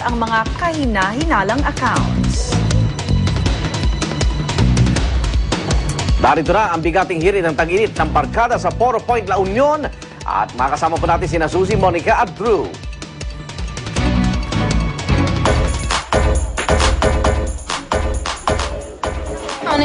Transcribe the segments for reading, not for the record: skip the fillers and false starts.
ang mga kahina-hinalang accounts. Narito na ang bigating hirit ng tag-init ng barkada sa Poro Point, La Union. At makasama po natin sina Susie, Monica at Drew.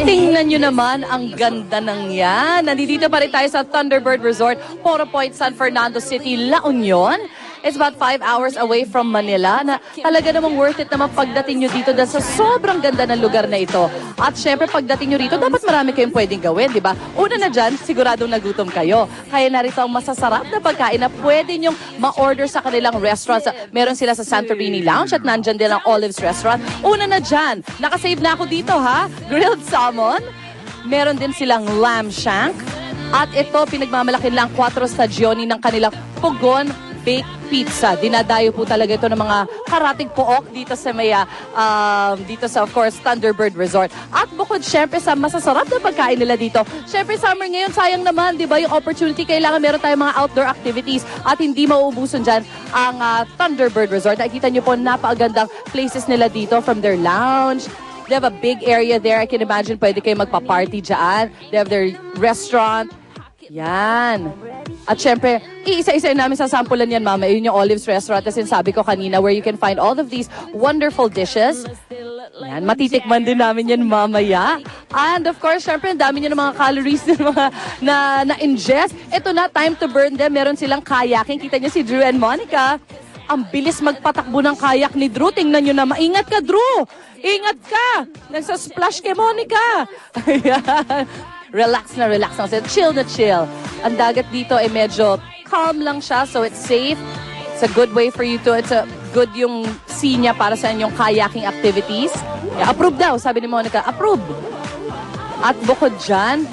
Tingnan nyo naman, ang ganda ng yan. Nandito pa rin tayo sa Thunderbird Resort, Poro Point, San Fernando City, La Union. It's about 5 hours away from Manila na talaga namang worth it naman pagdating nyo dito dahil sa sobrang ganda ng lugar na ito. At syempre pagdating nyo rito, dapat marami kayong pwedeng gawin, di ba? Una na dyan, siguradong nagutom kayo. Kaya narito ang masasarap na pagkain na pwede nyong ma-order sa kanilang restaurants. Meron sila sa Santorini Lounge at nandyan din ang Olives Restaurant. Una na dyan, nakasave na ako dito ha, grilled salmon. Meron din silang lamb shank. At ito, pinagmamalaki lang 4 stagioni ng kanilang Pugon Baked Pizza. Dinadayo po talaga ito ng mga karating pook dito sa dito sa, of course, Thunderbird Resort. At bukod syempre sa masasarap na pagkain nila dito, syempre summer ngayon, sayang naman, di ba, yung opportunity, kailangan meron tayong mga outdoor activities at hindi mauubusan dyan ang Thunderbird Resort. Nakikita nyo po, napakagandang places nila dito from their lounge. They have a big area there. I can imagine pwede kayo magpa-party dyan. They have their restaurant. Yan. At syempre, iisa-isa namin sasampulan yan, mama. Yun yung Olives Restaurant na sinasabi ko kanina where you can find all of these wonderful dishes. Yan, matitikman din namin yan mamaya. And of course, syempre, ang dami niya ng mga calories na mga na-ingest. Ito na, time to burn them. Meron silang kayaking. Kita niyo si Drew and Monica. Ang bilis magpatakbo ng kayak ni Drew. Tingnan nyo na. Maingat ka, Drew! Ingat ka! Nagsasplash kay Monica! Ayan. Relax na relax na. Chill na chill. Ang dagat dito ay medyo calm lang siya, so it's safe. It's a good way for you to, it's a good yung sea niya para sa inyong kayaking activities. Yeah, approve daw, sabi ni Monica. Approve. At bukod dyan,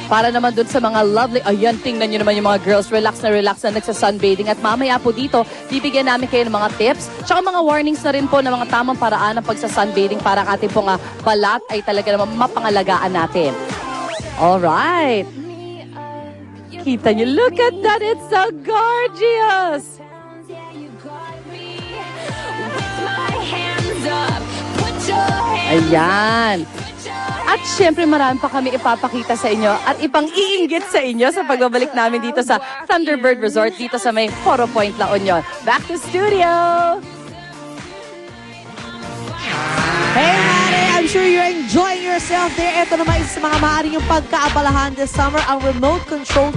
para naman dun sa mga lovely, ayan, tingnan nyo naman yung mga girls, relax na nagsa-sunbathing. At mamaya po dito, bibigyan namin kayo ng mga tips, tsaka mga warnings na rin po ng mga tamang paraan ng pagsa-sunbathing para ang ating pong balat ay talaga naman mapangalagaan natin. Alright. Kita nyo, look at that, it's so gorgeous! Ayan. At syempre marami pa kami ipapakita sa inyo at ipang-iinggit sa inyo sa pagbabalik namin dito sa Thunderbird Resort dito sa may Poro Point, La Union. Back to studio! Hey, Mare! I'm sure you're enjoying yourself there. Ito naman isa sa mga maaaring yung pagkaabalahan this summer, ang remote-controlled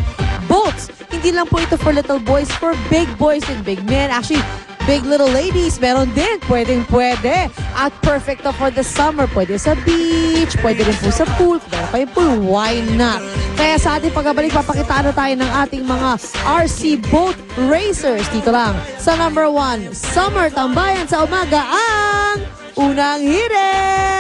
boats. Hindi lang po ito for little boys, for big boys and big men. Actually, big little ladies, meron din. Pwedeng-pwede. At perfect to for the summer. Pwede sa beach, pwede rin po sa pool. Kaya kayo pool, why not? Kaya sa ating pagbabalik, papakitaan na tayo ng ating mga RC boat racers. Dito lang sa number 1, Summer Tambayan sa umaga ang Unang Hirit!